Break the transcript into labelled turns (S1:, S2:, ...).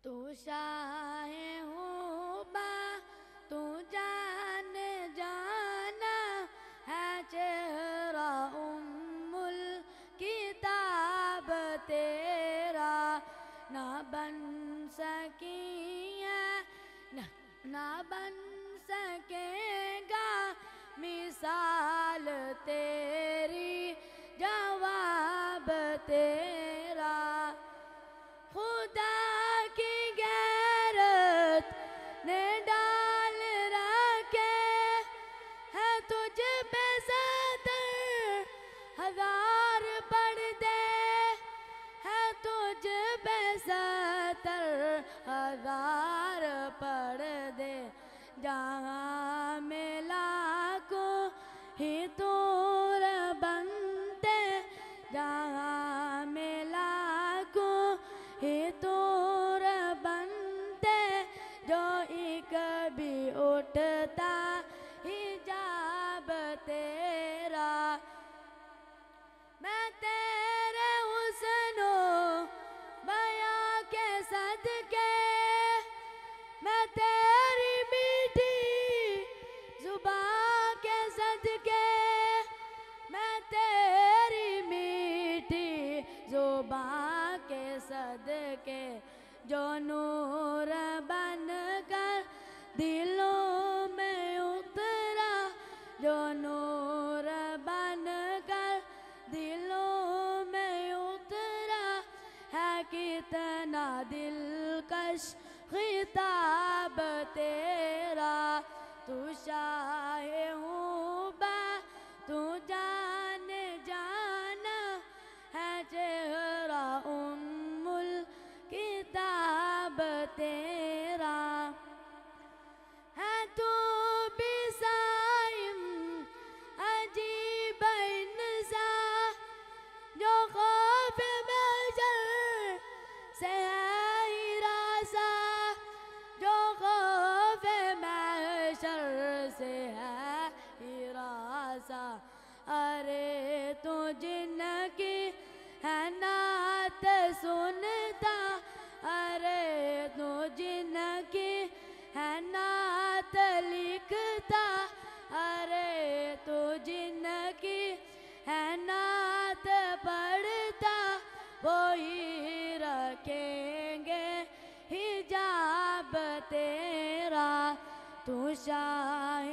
S1: تو شاہ ہوں با تو جان جانا ہے چہرہ الکتاب تیرا نہ بن سکی ہے نہ بن سکے گا مثال تیری جواب تیرا خدا کی غیرت نے ڈال رکھے ہے تجھ پہ 70,000 پردے ہے تجھ پہ 70,000 پردے جہاں میں لاکھوں ہی طور بنتے جہاں میں لاکھوں ہی طور بنتے جو ایک بھی اٹھتا حجاب تیرا میں تیرے حسن و بیاں کے صدقے میں تیری میٹھی زبان کے صدقے میں تیری میٹھی زبان کے صدقے جو نور بن کر دلوں میں اترا جو نور بن کر دلوں میں اترا ہے کتنا دلکش خطاب تیرا تو شاہ ہوں با تو جان جانا ہے چہرہ الکتاب تیرا ہے تو بھی صائم عجیب انسان جو خوف محشر سے ہے ہراساں جو خوف محشر سے ہے ہراساں ارے تو جن کی ہے نعت سنتا ارے تو جن کی ہے نعت لکھتا ارے تو جن کی ہے نعت پڑھتا وہی رکھیں گے حجاب تیرا تو شاہ